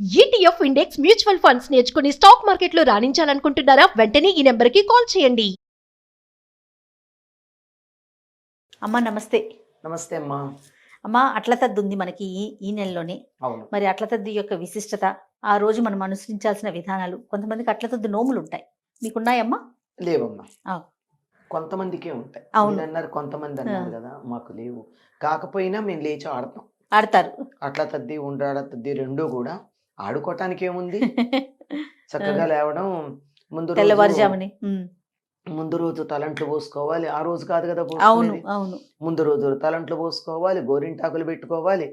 ETF index mutual funds నేర్చుకుని stock మార్కెట్లో రాణించాలనుకుంటున్నారా? వెంటనే ఈ నెంబర్కి కాల్ చేయండి. అమ్మ నమస్తే. నమస్తే అమ్మా. అమ్మ అట్ల తద్ది ఉంది మనకి ఈ నెలలోనే. అవును. మరి అట్ల తద్ది యొక్క విశిష్టత, ఆ రోజు మనం అనుసరించాల్సిన విధానాలు, కొంతమందికి అట్ల తద్ది నోములు ఉంటాయి, మీకున్నాయమ్మా? లేవమ్మా. ఆ. కొంతమందికే ఉంటాయి. అవును. మీరు అన్నారు కొంతమంది అన్నారు కదా, మాకు లేవు. కాకపోయినా మేము లేచి ఆడతాం. ఆడతారు. అట్లా తద్ది ఉండ్రాడ తద్ది రెండూ కూడా ఆడుకోవటానికి ఏముంది, చక్కగా లేవడం, ముందు రోజు తెల్లవారుజాముని. ముందు రోజు తలంట్లు పోసుకోవాలి. ఆ రోజు కాదు కదా అవును పోసుకునేది. అవును. ముందు రోజు తలంట్లు పోసుకోవాలి, గోరింటాకులు పెట్టుకోవాలి.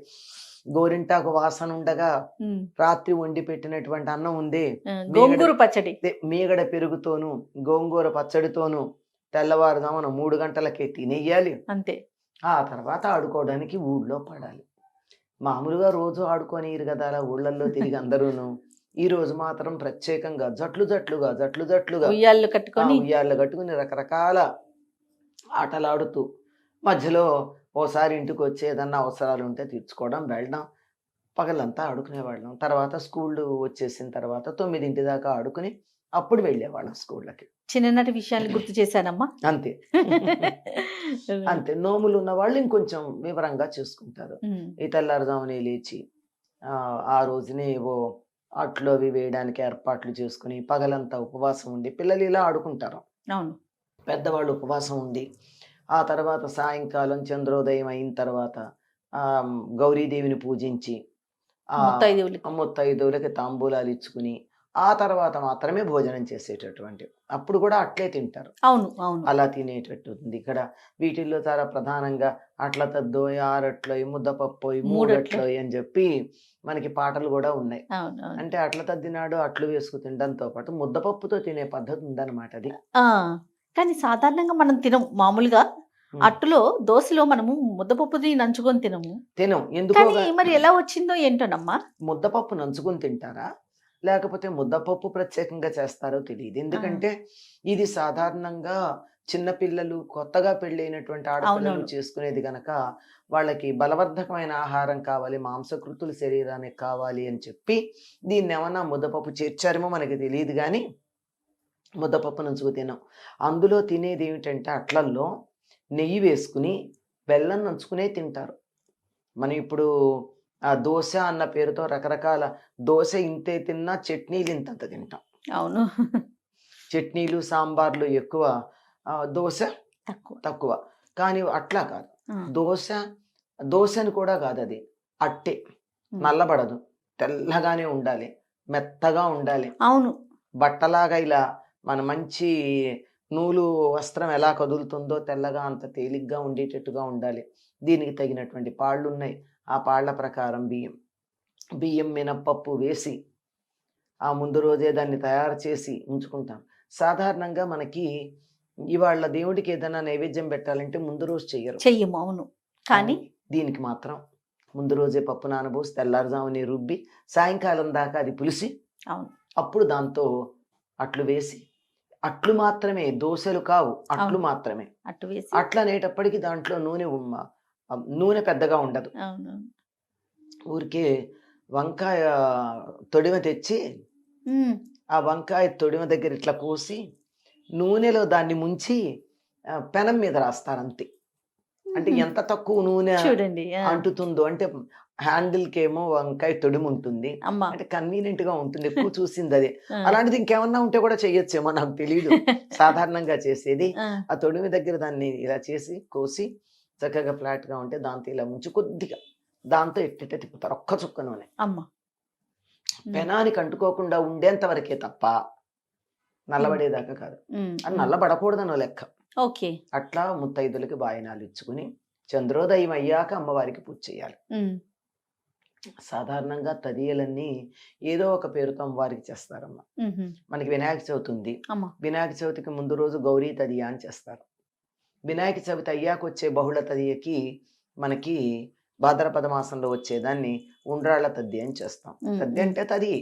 గోరింటాకు వాసన ఉండగా రాత్రి వండి పెట్టినటువంటి అన్నం ఉంది, గోంగూర పచ్చడి, మీగడ పెరుగుతోను గోంగూర పచ్చడితోను తెల్లవారుజామున 3 గంటలకే తినేయాలి. అంతే. ఆ తర్వాత ఆడుకోవడానికి ఊళ్ళో పడాలి. మామూలుగా రోజు ఆడుకోనిరు కదా అలా ఊళ్ళల్లో తిరిగి అందరూను. ఈ రోజు మాత్రం ప్రత్యేకంగా జట్లుగా ఉయ్యాళ్ళు కట్టుకొని ఉయ్యాళ్ళు కట్టుకుని రకరకాల ఆటలాడుతూ మధ్యలో ఓసారి ఇంటికి వచ్చి ఏదన్నా అవసరాలు ఉంటే తీర్చుకోవడం, వెళ్ళడం, పగలంతా ఆడుకునేవాళ్ళం. తర్వాత స్కూల్ వచ్చేసిన తర్వాత 9 దాకా ఆడుకుని అప్పుడు వెళ్ళేవాళ్ళం స్కూళ్ళకి. చిన్ననాటి విషయాన్ని గుర్తు చేశానమ్మా. అంతే. అంతే. నోములు ఉన్న వాళ్ళు ఇంకొంచెం వివరంగా చేసుకుంటారు. ఈ తెల్లారుజామునే లేచి ఆ రోజునే ఏవో అట్లు అవి వేయడానికి ఏర్పాట్లు చేసుకుని పగలంతా ఉపవాసం ఉండి పిల్లలు ఇలా ఆడుకుంటారు. అవును. పెద్దవాళ్ళు ఉపవాసం ఉండి ఆ తర్వాత సాయంకాలం చంద్రోదయం అయిన తర్వాత గౌరీదేవిని పూజించి ముత్తైదువులకి తాంబూలాలు ఇచ్చుకుని ఆ తర్వాత మాత్రమే భోజనం చేసేటటువంటి, అప్పుడు కూడా అట్లే తింటారు. అవును అవును. అలా తినేటట్టు ఉంది ఇక్కడ. వీటిల్లో చాలా ప్రధానంగా అట్ల తద్దోయ్, ఆరట్లోయ్, ముద్దపప్పోయ్, మూడట్లోయ్ అని చెప్పి మనకి పాటలు కూడా ఉన్నాయి. అంటే అట్ల తద్దినాడు అట్లు వేసుకు తినడంతో పాటు ముద్దపప్పుతో తినే పద్ధతి ఉందన్నమాట అది. కానీ సాధారణంగా మనం తినం. మామూలుగా అట్టులో దోశలో మనము ముద్దపప్పుని నంచుకొని తినం. ఎందుకు మరి ఎలా వచ్చిందో ఏంటోనమ్మా. ముద్దపప్పు నంచుకొని తింటారా లేకపోతే ముద్దపప్పు ప్రత్యేకంగా చేస్తారో తెలియదు. ఎందుకంటే ఇది సాధారణంగా చిన్నపిల్లలు, కొత్తగా పెళ్ళైనటువంటి ఆడపిల్లలు చేసుకునేది గనక వాళ్ళకి బలవర్ధకమైన ఆహారం కావాలి, మాంసకృతులు శరీరానికి కావాలి అని చెప్పి దీన్ని ఏమన్నా ముద్దపప్పు చేర్చారేమో మనకి తెలియదు. కానీ ముద్దపప్పు నంచుకు తినాం. అందులో తినేది ఏమిటంటే అట్లల్లో నెయ్యి వేసుకుని బెల్లం నంచుకునే తింటారు. మనం ఇప్పుడు ఆ దోశ అన్న పేరుతో రకరకాల దోశ ఇంతే తిన్నా చట్నీలు ఇంతంత తింటాం. అవును. చట్నీలు సాంబార్లు ఎక్కువ, దోశ తక్కువ. కానీ అట్లా కాదు. దోశని కూడా కాదు, అది అట్టే. నల్లబడదు, తెల్లగానే ఉండాలి, మెత్తగా ఉండాలి. అవును. బట్టలాగా ఇలా మన మంచి నూలు వస్త్రం ఎలా కదులుతుందో తెల్లగా అంత తేలిగ్గా ఉండేటట్టుగా ఉండాలి. దీనికి తగినటువంటి పాళ్ళు ఉన్నాయి. ఆ పాళ్ల ప్రకారం బియ్యం మినప్పప్పు వేసి ఆ ముందు రోజే దాన్ని తయారు చేసి ఉంచుకుంటాం. సాధారణంగా మనకి ఇవాళ దేవుడికి ఏదైనా నైవేద్యం పెట్టాలంటే ముందు రోజు చెయ్యము. అవును. కానీ దీనికి మాత్రం ముందు రోజే పప్పు నానబోసి తెల్లారుజాముని రుబ్బి సాయంకాలం దాకా అది పులిసి అప్పుడు దాంతో అట్లు వేసి, అట్లు మాత్రమే, దోశలు కావు, అట్లు మాత్రమే. అట్లు అనేటప్పటికి దాంట్లో నూనె పెద్దగా ఉండదు. ఊరికే వంకాయ తొడిమ తెచ్చి ఆ వంకాయ తొడిమ దగ్గర ఇట్లా కోసి నూనెలో దాన్ని ముంచి పెనం మీద రాస్తారు అంతే. అంటే ఎంత తక్కువ నూనె చూడండి అంటుతుందో, అంటే హ్యాండిల్కేమో వంకాయ తొడిమ ఉంటుంది, అంటే కన్వీనియంట్ గా ఉంటుంది. ఎక్కువ చూసింది అదే. అలాంటిది ఇంకేమన్నా ఉంటే కూడా చెయ్యొచ్చేమో, నాకు తెలియదు. సాధారణంగా చేసేది ఆ తొడిమ దగ్గర దాన్ని ఇలా చేసి కోసి చక్కగా ఫ్లాట్ గా ఉంటే దాంతో ఇలా ముంచి కొద్దిగా దాంతో ఎట్టిట తిప్పుతారు, ఒక్క చుక్క నూనె. పెనానికి అంటుకోకుండా ఉండేంత వరకే తప్ప నల్లబడేదాకా కాదు. అది నల్లబడకూడదనో లెక్క. అట్లా ముత్తైదులకి వాయినాలు ఇచ్చుకుని చంద్రోదయం అయ్యాక అమ్మవారికి పూజ చేయాలి. సాధారణంగా తదియలన్నీ ఏదో ఒక పేరుతో అమ్మవారికి చేస్తారమ్మ. మనకి వినాయక చవితి ఉంది. వినాయక చవితికి ముందు రోజు గౌరీ తదియ అని చేస్తారు. వినాయక చవితి అయ్యాక వచ్చే బహుళ తదియకి మనకి భాద్రపద మాసంలో వచ్చేదాన్ని ఉండ్రాళ్ల తద్ది అని చేస్తాం. తద్ది అంటే తది.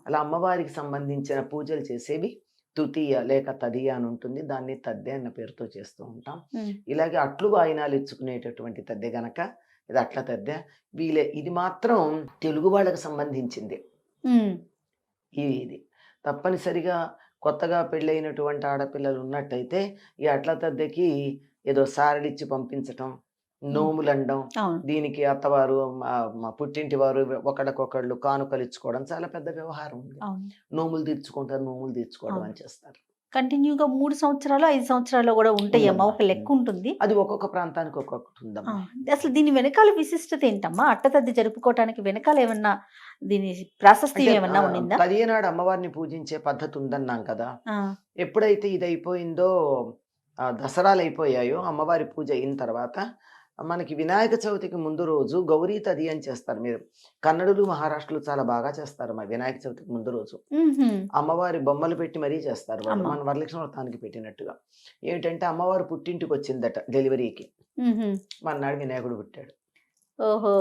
అలా అమ్మవారికి సంబంధించిన పూజలు చేసేవి తృతీయ లేక తదియ అని ఉంటుంది. దాన్ని తద్దె అన్న పేరుతో చేస్తూ ఉంటాం. ఇలాగే అట్లు వాయినాలు ఇచ్చుకునేటటువంటి తద్దె గనక ఇది అట్ల తద్దె. ఇది మాత్రం తెలుగు వాళ్ళకి సంబంధించింది. ఇది తప్పనిసరిగా కొత్తగా పెళ్ళైనటువంటి ఆడపిల్లలు ఉన్నట్టయితే ఈ అట్ల తద్దెకి ఏదో సారడిచ్చి పంపించటం, నోములండం, అవును దీనికి అత్తవారు మా పుట్టింటి వారు ఒకళ్ళకొకళ్ళు కానుకలు ఇచ్చుకోవడం చాలా పెద్ద వ్యవహారం ఉంది. అవును నోములు తీర్చుకుంటారు, నోములు తీర్చుకోవడం అవును. అని చేస్తారు. కంటిన్యూగా 3 సంవత్సరాలు 5 సంవత్సరాలు కూడా ఉంటాయమ్మా, ఉందమ్మా. ఒక లెక్క ఉంటుంది. అది ఒక్కొక్క ప్రాంతానికి ఒక్కొక్కటి ఆ, ఉందమ్మా. అసలు దీని వెనకాల విశిష్టత ఏంటమ్మా? అట్టతద్ది జరుపుకోవటానికి వెనకాల ఏమన్నా దీని ప్రాశస్త్యం అంటే ఏమన్నా ఉండిందా? 10 నాడు అమ్మవారిని పూజించే పద్ధతి ఉందన్నాం కదా. ఆ, ఎప్పుడైతే ఇది అయిపోయిందో, దసరాలు అయిపోయాయో, అమ్మవారి పూజ అయిన తర్వాత మనకి వినాయక చవితికి ముందు రోజు గౌరీ తది అని చేస్తారు. మీరు కన్నడులు, మహారాష్ట్రలు చాలా బాగా చేస్తారు మా వినాయక చవితికి ముందు రోజు. మ్మ్హ్మ్. అమ్మవారి బొమ్మలు పెట్టి మరీ చేస్తారు వాళ్ళు, అమ్మ. మన వరలక్ష్మి వ్రతానికి పెట్టినట్టుగా. ఏమిటంటే అమ్మవారు పుట్టింటికి వచ్చిందట డెలివరీకి, మ్మ్హ్మ్. మన్నాడు వినాయకుడు పుట్టాడు. ఓహో.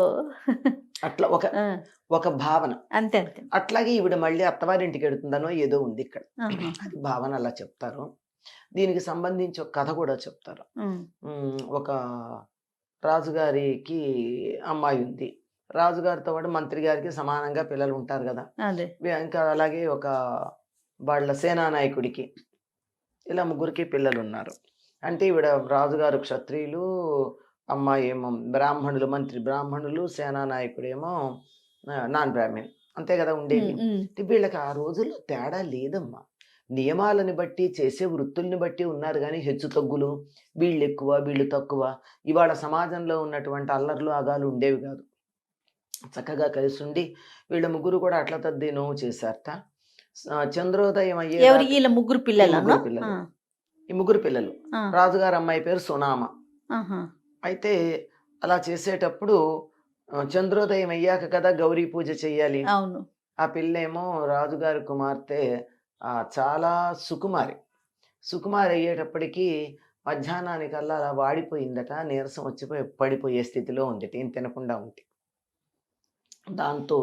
అట్లా ఆ, ఒక భావన. అంతే అంతే. అట్లాగే ఈవిడ మళ్ళీ అత్తవారింటికి వెడుతుందనో ఏదో ఉంది ఇక్కడ, ఆహా. అది భావన అలా చెప్తారు. దీనికి సంబంధించి ఒక కథ కూడా చెప్తారు. ఉమ్, ఒక రాజుగారికి అమ్మాయి ఉంది. రాజుగారితో పాటు మంత్రి గారికి సమానంగా పిల్లలు ఉంటారు కదా. అదే ఇంకా అలాగే ఒక వాళ్ళ సేనానాయకుడికి ఇలా ముగ్గురికి పిల్లలు ఉన్నారు. అంటే ఈవిడ రాజుగారు క్షత్రియులు, అమ్మాయి ఏమో బ్రాహ్మణులు, మంత్రి బ్రాహ్మణులు, సేనానాయకుడేమో నాన్ బ్రాహ్మణ్, అంతే కదా ఉండేది. ఉమ్, ఉమ్. అంటే వీళ్ళకి ఆ రోజుల్లో తేడా లేదమ్మా. నియమాలను బట్టి, చేసే వృత్తుల్ని బట్టి ఉన్నారు కానీ హెచ్చు తగ్గులు, వీళ్ళు ఎక్కువ వీళ్ళు తక్కువ, ఇవాళ సమాజంలో ఉన్నటువంటి అల్లర్లు అగాలు ఉండేవి కాదు. చక్కగా కలిసి ఉండి వీళ్ళ ముగ్గురు కూడా అట్ల తద్ది నోము చేశారట. చంద్రోదయం అయ్యే ఎవరు వీళ్ళ ముగ్గురు పిల్లలు? ముగ్గురు పిల్లలు. ఈ ముగ్గురు పిల్లలు, రాజుగారు అమ్మాయి పేరు సునామ. అయితే అలా చేసేటప్పుడు చంద్రోదయం అయ్యాక కదా గౌరీ పూజ చెయ్యాలి. అవును. ఆ పిల్లేమో రాజుగారి కుమార్తె చాలా సుకుమారి అయ్యేటప్పటికి మధ్యాహ్నానికల్లా అలా వాడిపోయిందట, నీరసం వచ్చిపోయి పడిపోయే స్థితిలో ఉంది, ఏం తినకుండా ఉంది. దాంతో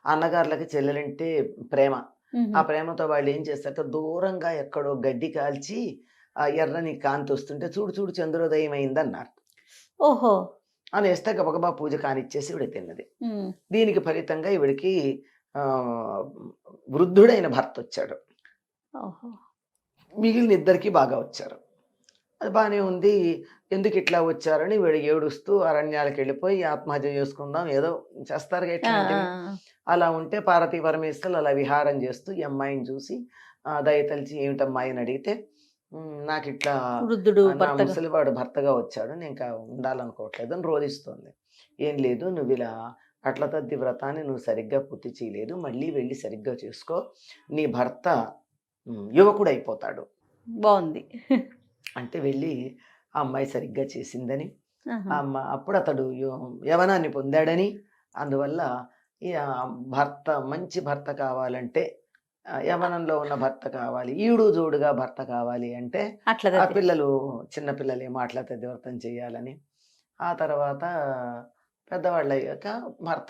అన్నగారులకి చెల్లెలంటే ప్రేమ. ఉహు. ఆ ప్రేమతో వాళ్ళు ఏం చేస్తారట, దూరంగా ఎక్కడో గడ్డి కాల్చి ఆ ఎర్రని కాంతి వస్తుంటే చూడు చూడు చంద్రోదయం అయిందన్నారు. ఓహో. అని వేస్తే గబగబా పూజ కానిచ్చేసి ఈవిడ తిన్నది. ఉమ్. దీనికి ఫలితంగా ఈవిడికి వృద్ధుడైన భర్త వచ్చాడు. ఓహో. మిగిలిన ఇద్దరికి బాగా వచ్చారు. అది బాగానే ఉంది. ఎందుకు ఇట్లా వచ్చారని వీడు ఏడుస్తూ అరణ్యాలకు వెళ్ళిపోయి ఆత్మహత్య చేసుకుందాం ఏదో చేస్తారు ఆ, ఇట్లాంటివి. అలా ఉంటే పార్వతీ పరమేశ్వరులు అలా విహారం చేస్తూ ఈ అమ్మాయిని చూసి దయతలిచి ఏమిటమ్మాయి అని అడిగితే, నాకు ఇట్లా వృద్ధుడు నా భర్తగా. ముసలివాడు భర్తగా వచ్చాడు, నేను ఇంకా ఉండాలనుకోవట్లేదు అని రోధిస్తోంది. ఏం లేదు, నువ్వు ఇలా అట్ల తద్ది వ్రతాన్ని నువ్వు సరిగ్గా పూర్తి చేయలేదు, మళ్ళీ వెళ్ళి సరిగ్గా చేసుకో, నీ భర్త యువకుడు అయిపోతాడు బాగుంది. అంటే వెళ్ళి ఆ అమ్మాయి సరిగ్గా చేసిందని, ఆహా. అప్పుడు అతడు యవనాన్ని పొందాడని, అందువల్ల ఈ భర్త మంచి భర్త కావాలంటే యవనంలో ఉన్న భర్త కావాలి, ఈడు జోడుగా భర్త కావాలి అంటే అట్లా ఆ పిల్లలు చిన్నపిల్లలు ఏమో అట్లా తద్ది వ్రతం చేయాలని. ఆ తర్వాత పెద్దవాళ్ళు అయ్యాక భర్త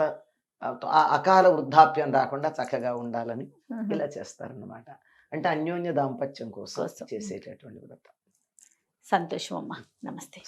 అకాల వృద్ధాప్యం రాకుండా చక్కగా ఉండాలని ఇలా చేస్తారన్నమాట. అంటే అన్యోన్య దాంపత్యం కోసం చేసేటటువంటి వ్రతం. సంతోషం అమ్మా. నమస్తే.